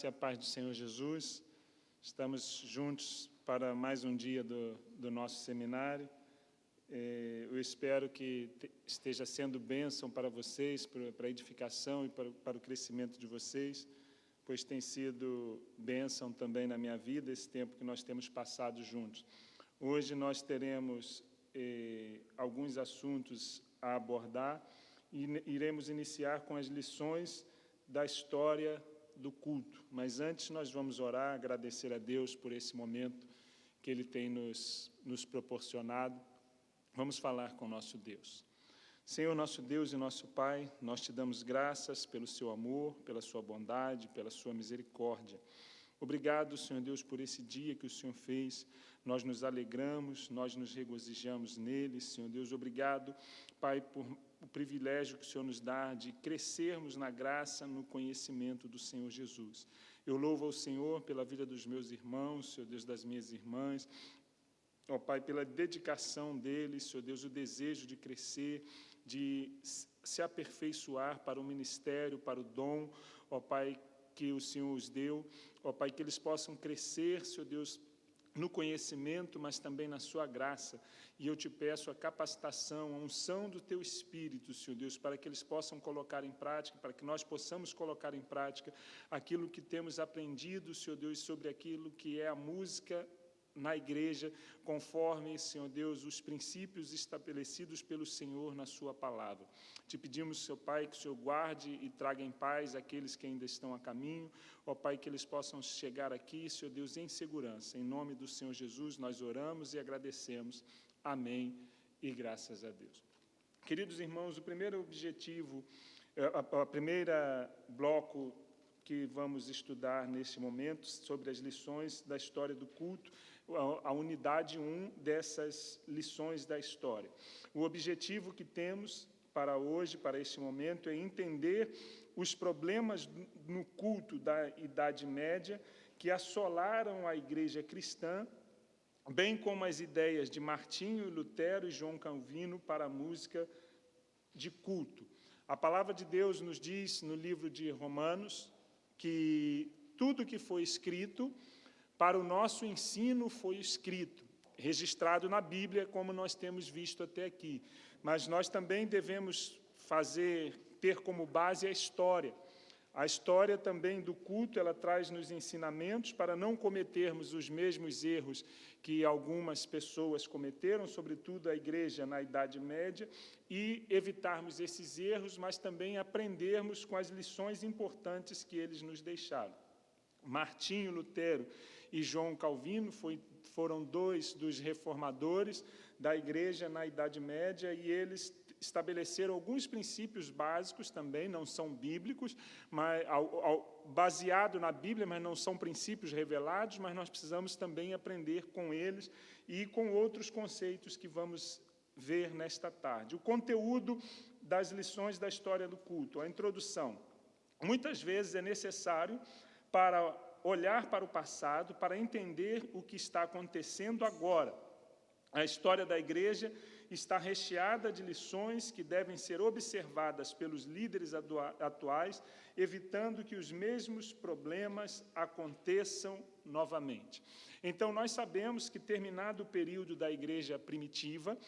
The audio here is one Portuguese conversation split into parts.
A paz do Senhor Jesus, estamos juntos para mais um dia do nosso seminário. Eu espero que esteja sendo bênção para vocês, para a edificação e para o crescimento de vocês, pois tem sido bênção também na minha vida esse tempo que nós temos passado juntos. Hoje nós teremos alguns assuntos a abordar e iremos iniciar com as lições da história do culto. Mas antes nós vamos orar, agradecer a Deus por esse momento que Ele tem nos proporcionado. Vamos falar com o nosso Deus. Senhor, nosso Deus e nosso Pai, nós te damos graças pelo seu amor, pela sua bondade, pela sua misericórdia. Obrigado, Senhor Deus, por esse dia que o Senhor fez. Nós nos alegramos, nós nos regozijamos nele, Senhor Deus. Obrigado, Pai, por o privilégio que o Senhor nos dá de crescermos na graça, no conhecimento do Senhor Jesus. Eu louvo ao Senhor pela vida dos meus irmãos, Senhor Deus, das minhas irmãs, ó Pai, pela dedicação deles, Senhor Deus, o desejo de crescer, de se aperfeiçoar para o ministério, para o dom, ó Pai, que o Senhor os deu, ó Pai, que eles possam crescer, Senhor Deus, no conhecimento, mas também na sua graça. E eu te peço a capacitação, a unção do teu Espírito, Senhor Deus, para que eles possam colocar em prática, para que nós possamos colocar em prática aquilo que temos aprendido, Senhor Deus, sobre aquilo que é a música na igreja, conforme, Senhor Deus, os princípios estabelecidos pelo Senhor na sua palavra. Te pedimos, Seu Pai, que o Senhor guarde e traga em paz aqueles que ainda estão a caminho, ó Pai, que eles possam chegar aqui, Senhor Deus, em segurança. Em nome do Senhor Jesus, nós oramos e agradecemos. Amém e graças a Deus. Queridos irmãos, o primeiro objetivo, a primeira bloco que vamos estudar neste momento sobre as lições da história do culto, a unidade 1 dessas lições da história. O objetivo que temos para hoje, para este momento, é entender os problemas no culto da Idade Média que assolaram a igreja cristã, bem como as ideias de Martinho, Lutero e João Calvino para a música de culto. A palavra de Deus nos diz no livro de Romanos que tudo que foi escrito para o nosso ensino foi escrito, registrado na Bíblia, como nós temos visto até aqui. Mas nós também devemos ter como base a história. A história também do culto, ela traz-nos ensinamentos para não cometermos os mesmos erros que algumas pessoas cometeram, sobretudo a igreja na Idade Média, e evitarmos esses erros, mas também aprendermos com as lições importantes que eles nos deixaram. Martinho, Lutero e João Calvino foram dois dos reformadores da igreja na Idade Média, e eles estabeleceram alguns princípios básicos também, não são bíblicos, mas baseado na Bíblia, mas não são princípios revelados, mas nós precisamos também aprender com eles e com outros conceitos que vamos ver nesta tarde. O conteúdo das lições da história do culto, a introdução. Muitas vezes é necessário para olhar para o passado, para entender o que está acontecendo agora. A história da igreja está recheada de lições que devem ser observadas pelos líderes atuais, evitando que os mesmos problemas aconteçam novamente. Então, nós sabemos que, terminado o período da igreja primitiva,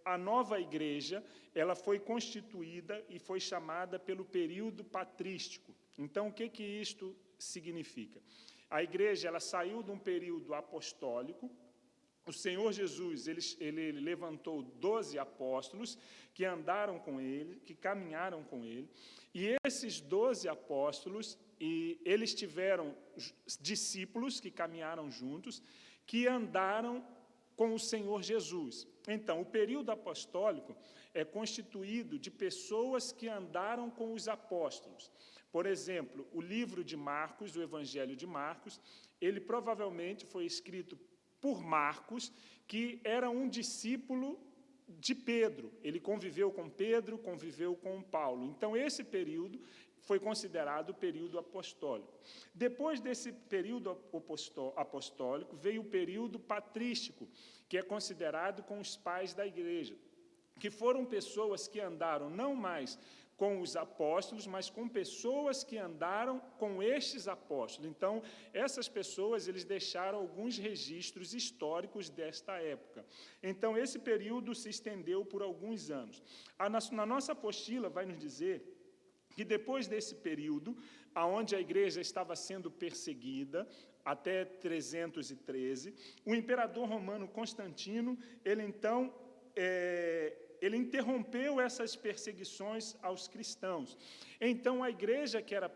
a nova igreja ela foi constituída e foi chamada pelo período patrístico. Então, o que isto significa? A igreja ela saiu de um período apostólico. O Senhor Jesus, ele levantou 12 apóstolos que andaram com ele, que caminharam com ele, e esses 12 apóstolos, eles tiveram discípulos que caminharam juntos, que andaram com o Senhor Jesus. Então, o período apostólico é constituído de pessoas que andaram com os apóstolos. Por exemplo, o livro de Marcos, o Evangelho de Marcos, ele provavelmente foi escrito por Marcos, que era um discípulo de Pedro. Ele conviveu com Pedro, conviveu com Paulo. Então, esse período foi considerado o período apostólico. Depois desse período apostólico, veio o período patrístico, que é considerado com os pais da igreja, que foram pessoas que andaram não mais com os apóstolos, mas com pessoas que andaram com estes apóstolos. Então, essas pessoas, eles deixaram alguns registros históricos desta época. Então, esse período se estendeu por alguns anos. Na nossa apostila vai nos dizer que depois desse período, onde a igreja estava sendo perseguida, até 313, o imperador romano Constantino, ele então ele interrompeu essas perseguições aos cristãos. Então, a igreja que era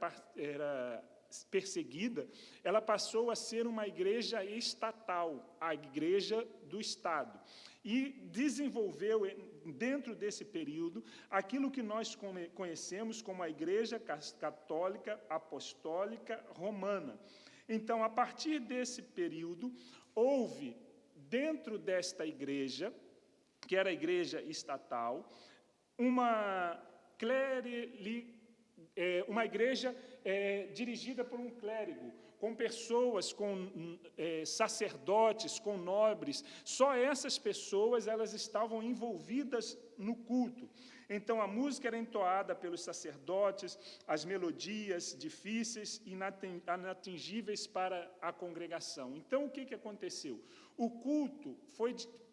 perseguida, ela passou a ser uma igreja estatal, a igreja do Estado. E desenvolveu, dentro desse período, aquilo que nós conhecemos como a Igreja Católica Apostólica Romana. Então, a partir desse período, houve, dentro desta igreja, que era a igreja estatal, uma igreja dirigida por um clérigo, com pessoas, com sacerdotes, com nobres. Só essas pessoas, elas estavam envolvidas no culto. Então, a música era entoada pelos sacerdotes, as melodias difíceis e inatingíveis para a congregação. Então, o que aconteceu? O culto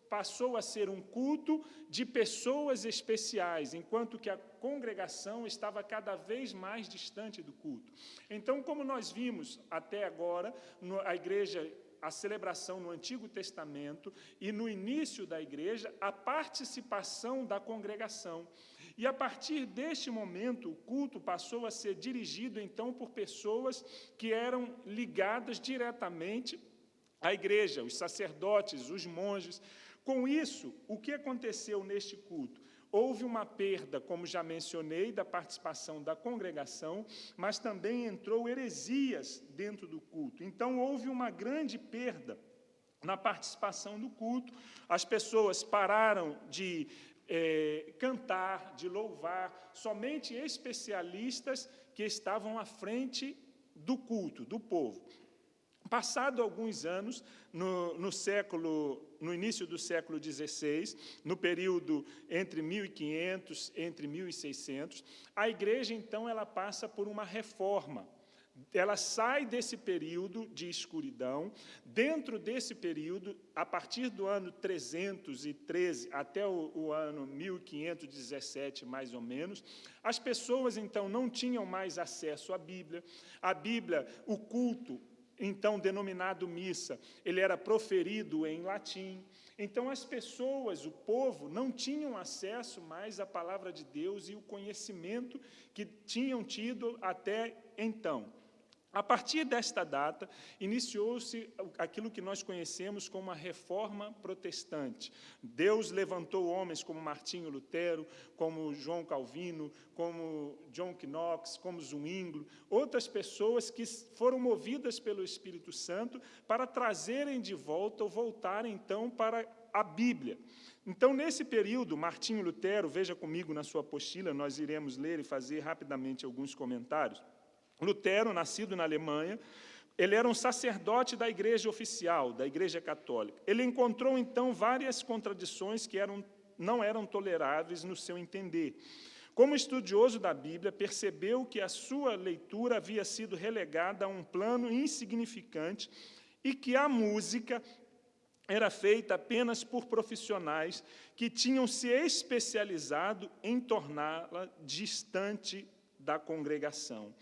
passou a ser um culto de pessoas especiais, enquanto que a congregação estava cada vez mais distante do culto. Então, como nós vimos até agora, a celebração no Antigo Testamento e no início da igreja, a participação da congregação. E a partir deste momento, o culto passou a ser dirigido, então, por pessoas que eram ligadas diretamente à igreja, os sacerdotes, os monges. Com isso, o que aconteceu neste culto? Houve uma perda, como já mencionei, da participação da congregação, mas também entrou heresias dentro do culto. Então, houve uma grande perda na participação do culto. As pessoas pararam de cantar, de louvar, somente especialistas que estavam à frente do culto, do povo. Passado alguns anos, no início do século XVI, no período entre 1500 e 1600, a igreja, então, ela passa por uma reforma. Ela sai desse período de escuridão. Dentro desse período, a partir do ano 313 até o ano 1517, mais ou menos, as pessoas, então, não tinham mais acesso à Bíblia. A Bíblia, o culto, então denominado missa, ele era proferido em latim. Então, as pessoas, o povo, não tinham acesso mais à palavra de Deus e o conhecimento que tinham tido até então. A partir desta data, iniciou-se aquilo que nós conhecemos como a Reforma Protestante. Deus levantou homens como Martinho Lutero, como João Calvino, como John Knox, como Zwinglio, outras pessoas que foram movidas pelo Espírito Santo para trazerem de volta, ou voltarem, então, para a Bíblia. Então, nesse período, Martinho Lutero, veja comigo na sua apostila, nós iremos ler e fazer rapidamente alguns comentários. Lutero, nascido na Alemanha, ele era um sacerdote da igreja oficial, da igreja católica. Ele encontrou, então, várias contradições que não eram toleráveis no seu entender. Como estudioso da Bíblia, percebeu que a sua leitura havia sido relegada a um plano insignificante e que a música era feita apenas por profissionais que tinham se especializado em torná-la distante da congregação.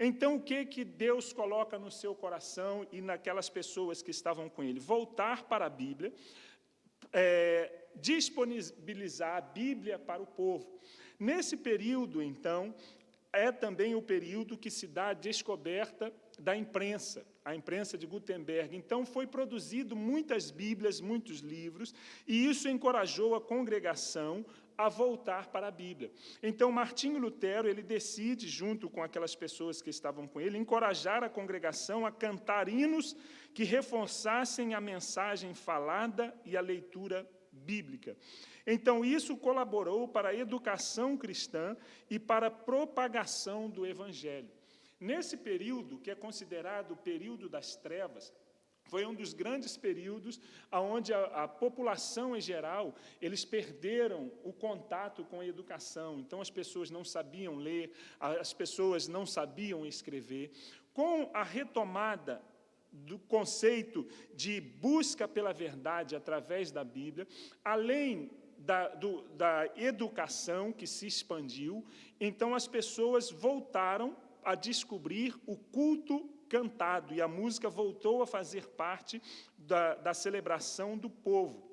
Então, o que Deus coloca no seu coração e naquelas pessoas que estavam com ele? Voltar para a Bíblia, disponibilizar a Bíblia para o povo. Nesse período, então, é também o período que se dá a descoberta da imprensa, a imprensa de Gutenberg. Então, foi produzido muitas Bíblias, muitos livros, e isso encorajou a congregação a voltar para a Bíblia. Então, Martinho Lutero, ele decide, junto com aquelas pessoas que estavam com ele, encorajar a congregação a cantar hinos que reforçassem a mensagem falada e a leitura bíblica. Então, isso colaborou para a educação cristã e para a propagação do Evangelho. Nesse período, que é considerado o período das trevas, Foi um dos grandes períodos onde a população em geral, eles perderam o contato com a educação. Então, as pessoas não sabiam ler, as pessoas não sabiam escrever. Com a retomada do conceito de busca pela verdade através da Bíblia, além da educação que se expandiu, então as pessoas voltaram a descobrir o culto cantado, e a música voltou a fazer parte da celebração do povo.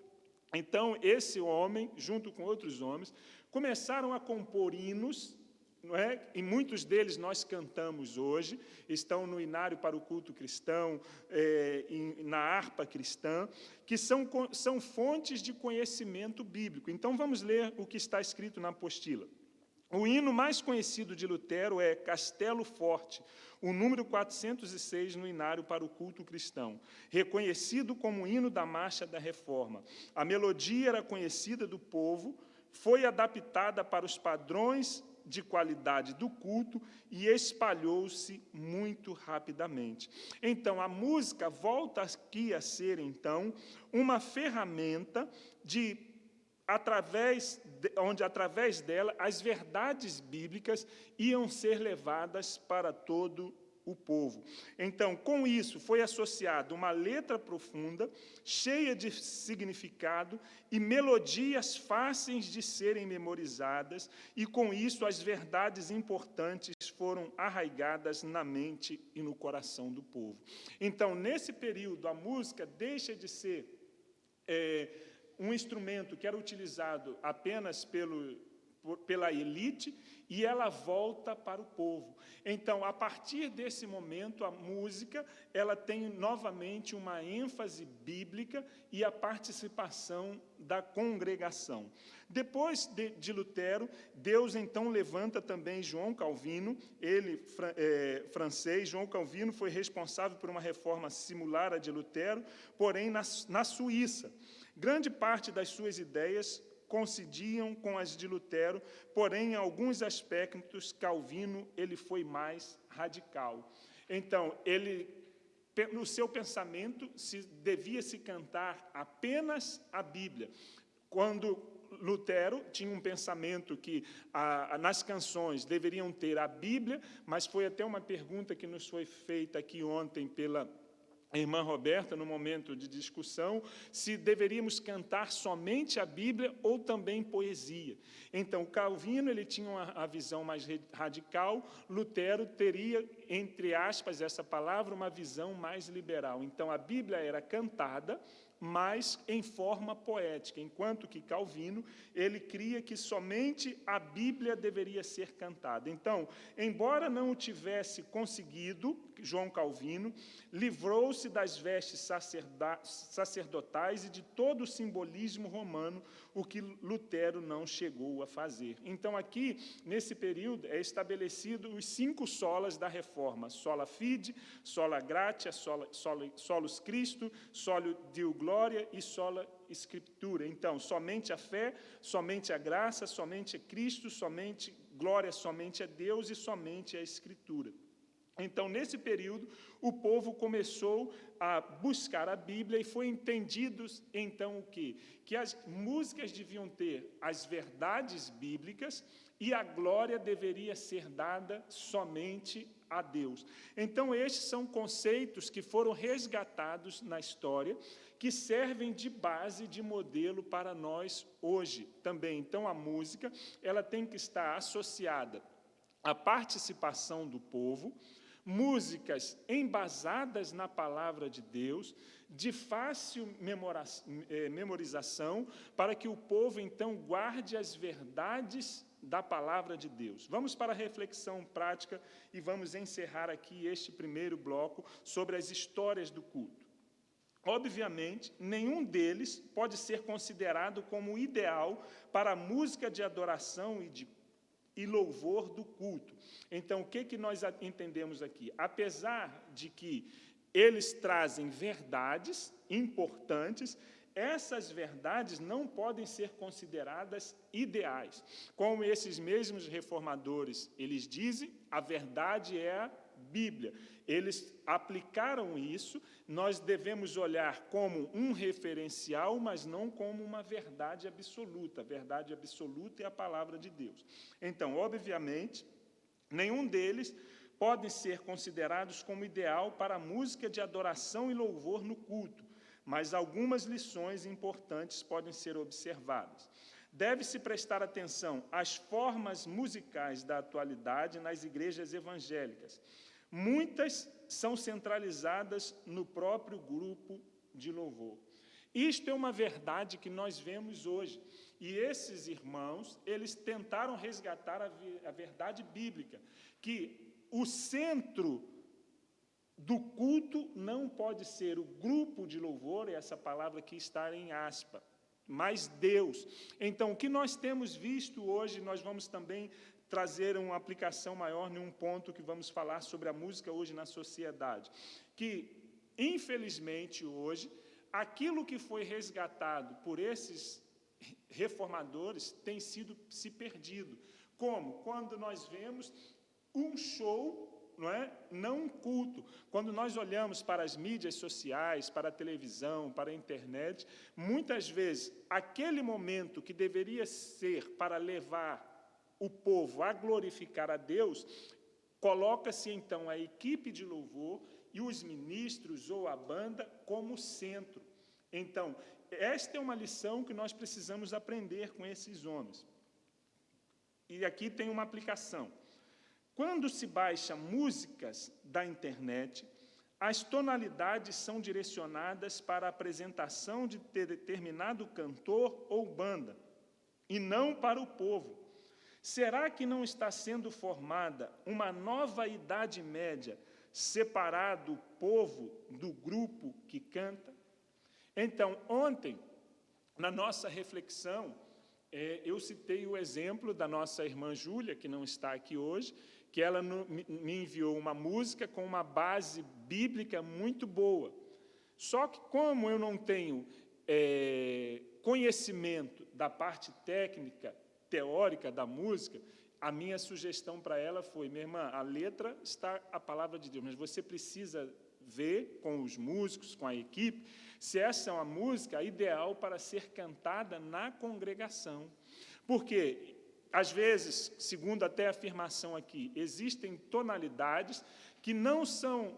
Então, esse homem, junto com outros homens, começaram a compor hinos, não é? E muitos deles nós cantamos hoje, estão no inário para o culto cristão, na harpa cristã, que são fontes de conhecimento bíblico. Então, vamos ler o que está escrito na apostila. O hino mais conhecido de Lutero é Castelo Forte, o número 406 no inário para o culto cristão, reconhecido como o hino da Marcha da Reforma. A melodia era conhecida do povo, foi adaptada para os padrões de qualidade do culto e espalhou-se muito rapidamente. Então, a música volta aqui a ser, então, uma ferramenta onde, através dela, as verdades bíblicas iam ser levadas para todo o povo. Então, com isso, foi associado uma letra profunda, cheia de significado e melodias fáceis de serem memorizadas, e, com isso, as verdades importantes foram arraigadas na mente e no coração do povo. Então, nesse período, a música deixa de ser um instrumento que era utilizado apenas pela elite, e ela volta para o povo. Então, a partir desse momento, a música ela tem novamente uma ênfase bíblica e a participação da congregação. Depois de Lutero, Deus então levanta também João Calvino, ele francês. João Calvino foi responsável por uma reforma similar à de Lutero, porém na Suíça. Grande parte das suas ideias coincidiam com as de Lutero, porém, em alguns aspectos, Calvino ele foi mais radical. Então, no seu pensamento, devia se cantar apenas a Bíblia. Quando Lutero tinha um pensamento que nas canções deveriam ter a Bíblia, mas foi até uma pergunta que nos foi feita aqui ontem pela irmã Roberta, no momento de discussão, se deveríamos cantar somente a Bíblia ou também poesia. Então, Calvino ele tinha a visão mais radical, Lutero teria, entre aspas, essa palavra, uma visão mais liberal. Então, a Bíblia era cantada, mas em forma poética, enquanto que Calvino, ele cria que somente a Bíblia deveria ser cantada. Então, embora não o tivesse conseguido, João Calvino livrou-se das vestes sacerdotais e de todo o simbolismo romano, o que Lutero não chegou a fazer. Então, aqui, nesse período, é estabelecido os 5 solas da Reforma: sola fide, sola gratia, solus Christo, soli Deo gloria e sola Scriptura. Então, somente a fé, somente a graça, somente a Cristo, somente glória, somente a Deus e somente a Escritura. Então, nesse período, o povo começou a buscar a Bíblia e foi entendido, então, o quê? Que as músicas deviam ter as verdades bíblicas e a glória deveria ser dada somente a Deus. Então, estes são conceitos que foram resgatados na história, que servem de base, de modelo para nós hoje também. Então, a música ela tem que estar associada à participação do povo, músicas embasadas na palavra de Deus, de fácil memorização, para que o povo, então, guarde as verdades da palavra de Deus. Vamos para a reflexão prática e vamos encerrar aqui este primeiro bloco sobre as histórias do culto. Obviamente, nenhum deles pode ser considerado como ideal para a música de adoração e louvor do culto. Então, o que nós entendemos aqui? Apesar de que eles trazem verdades importantes, essas verdades não podem ser consideradas ideais. Como esses mesmos reformadores, eles dizem, a verdade é a Bíblia. Eles aplicaram isso, nós devemos olhar como um referencial, mas não como uma verdade absoluta. A verdade absoluta é a palavra de Deus. Então, obviamente, nenhum deles podem ser considerados como ideal para a música de adoração e louvor no culto, mas algumas lições importantes podem ser observadas. Deve-se prestar atenção às formas musicais da atualidade nas igrejas evangélicas. Muitas são centralizadas no próprio grupo de louvor. Isto é uma verdade que nós vemos hoje. E esses irmãos, eles tentaram resgatar a verdade bíblica, que o centro do culto não pode ser o grupo de louvor, essa palavra que está em aspa, mas Deus. Então, o que nós temos visto hoje, nós vamos também trazer uma aplicação maior em um ponto que vamos falar sobre a música hoje na sociedade, que, infelizmente, hoje, aquilo que foi resgatado por esses reformadores tem sido se perdido. Como? Quando nós vemos um show, não um culto. Quando nós olhamos para as mídias sociais, para a televisão, para a internet, muitas vezes, aquele momento que deveria ser para levar o povo a glorificar a Deus, coloca-se, então, a equipe de louvor e os ministros ou a banda como centro. Então, esta é uma lição que nós precisamos aprender com esses homens. E aqui tem uma aplicação. Quando se baixa músicas da internet, as tonalidades são direcionadas para a apresentação de determinado cantor ou banda, e não para o povo. Será que não está sendo formada uma nova idade média, separado o povo do grupo que canta? Então, ontem, na nossa reflexão, eu citei o exemplo da nossa irmã Júlia, que não está aqui hoje, que ela me enviou uma música com uma base bíblica muito boa. Só que, como eu não tenho conhecimento da parte técnica, teórica da música, a minha sugestão para ela foi: minha irmã, a letra está a palavra de Deus, mas você precisa ver com os músicos, com a equipe, se essa é uma música ideal para ser cantada na congregação. Porque, às vezes, segundo até a afirmação aqui, existem tonalidades que não são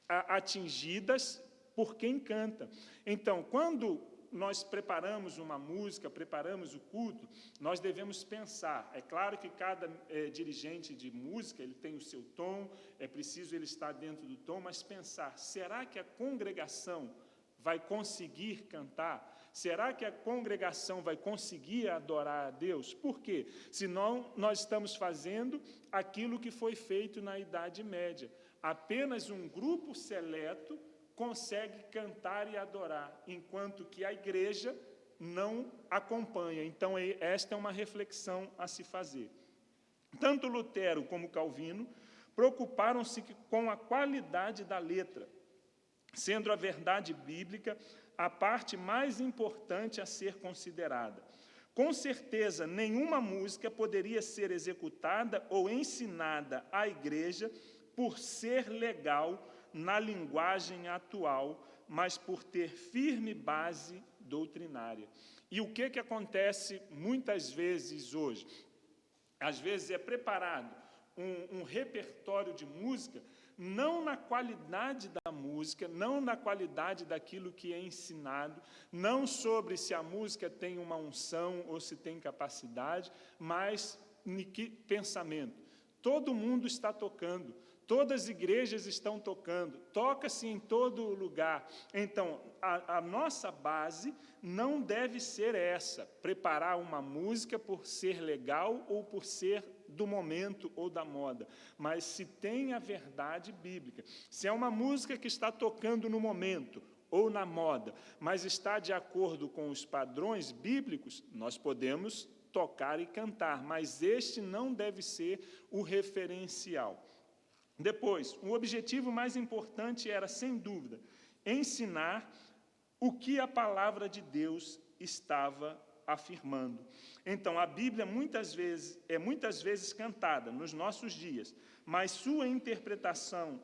atingidas por quem canta. Então, quando nós preparamos uma música, preparamos o culto, nós devemos pensar. É claro que cada dirigente de música, ele tem o seu tom, é preciso ele estar dentro do tom, mas pensar, será que a congregação vai conseguir cantar? Será que a congregação vai conseguir adorar a Deus? Por quê? Senão, nós estamos fazendo aquilo que foi feito na Idade Média. Apenas um grupo seleto consegue cantar e adorar, enquanto que a igreja não acompanha. Então, esta é uma reflexão a se fazer. Tanto Lutero como Calvino preocuparam-se com a qualidade da letra, sendo a verdade bíblica a parte mais importante a ser considerada. Com certeza, nenhuma música poderia ser executada ou ensinada à igreja por ser legal na linguagem atual, mas por ter firme base doutrinária. E o que acontece muitas vezes hoje? Às vezes é preparado um repertório de música, não na qualidade da música, não na qualidade daquilo que é ensinado, não sobre se a música tem uma unção ou se tem capacidade, mas em que pensamento? Todo mundo está tocando, todas as igrejas estão tocando, toca-se em todo lugar. Então, a nossa base não deve ser essa, preparar uma música por ser legal ou por ser do momento ou da moda, mas se tem a verdade bíblica. Se é uma música que está tocando no momento ou na moda, mas está de acordo com os padrões bíblicos, nós podemos tocar e cantar, mas este não deve ser o referencial. Depois, o objetivo mais importante era, sem dúvida, ensinar o que a palavra de Deus estava afirmando. Então, a Bíblia muitas vezes cantada nos nossos dias, mas sua interpretação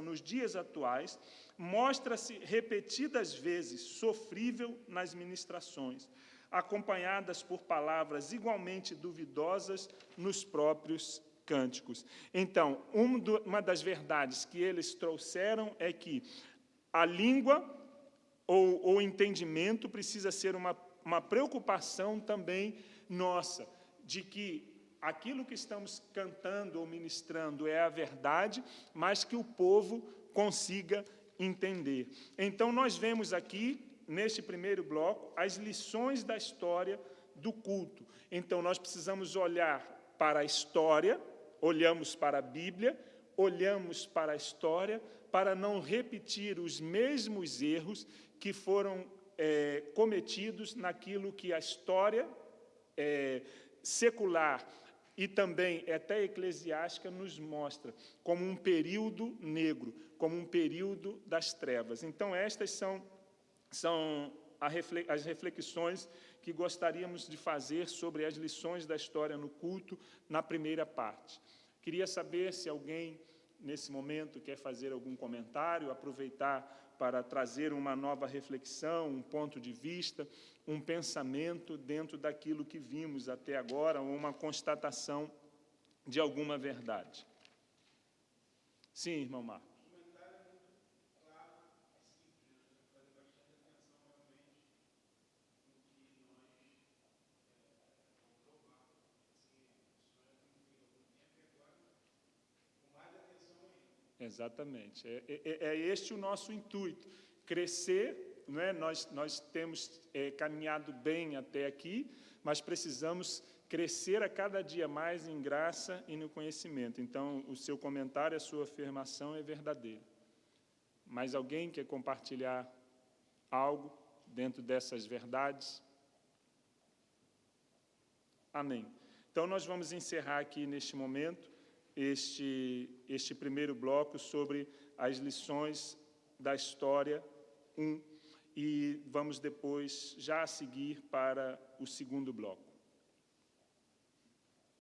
nos dias atuais mostra-se repetidas vezes sofrível nas ministrações, acompanhadas por palavras igualmente duvidosas nos próprios cânticos. Então, uma das verdades que eles trouxeram é que a língua ou o entendimento precisa ser uma preocupação também nossa, de que aquilo que estamos cantando ou ministrando é a verdade, mas que o povo consiga entender. Então, nós vemos aqui, neste primeiro bloco, as lições da história do culto. Então, nós precisamos olhar para a história, olhamos para a Bíblia, olhamos para a história, para não repetir os mesmos erros que foram cometidos naquilo que a história secular e também até eclesiástica nos mostra como um período negro, como um período das trevas. Então, estas são as reflexões que gostaríamos de fazer sobre as lições da história no culto, na primeira parte. Queria saber se alguém, nesse momento, quer fazer algum comentário, aproveitar para trazer uma nova reflexão, um ponto de vista, um pensamento dentro daquilo que vimos até agora, ou uma constatação de alguma verdade. Sim, irmão Marcos. Exatamente. É este o nosso intuito, crescer, não é? Nós temos caminhado bem até aqui, mas precisamos crescer a cada dia mais em graça e no conhecimento. Então, o seu comentário, a sua afirmação é verdadeira. Mas alguém quer compartilhar algo dentro dessas verdades? Amém. Então, nós vamos encerrar aqui neste momento este primeiro bloco sobre as lições da história 1, e vamos depois já seguir para o segundo bloco.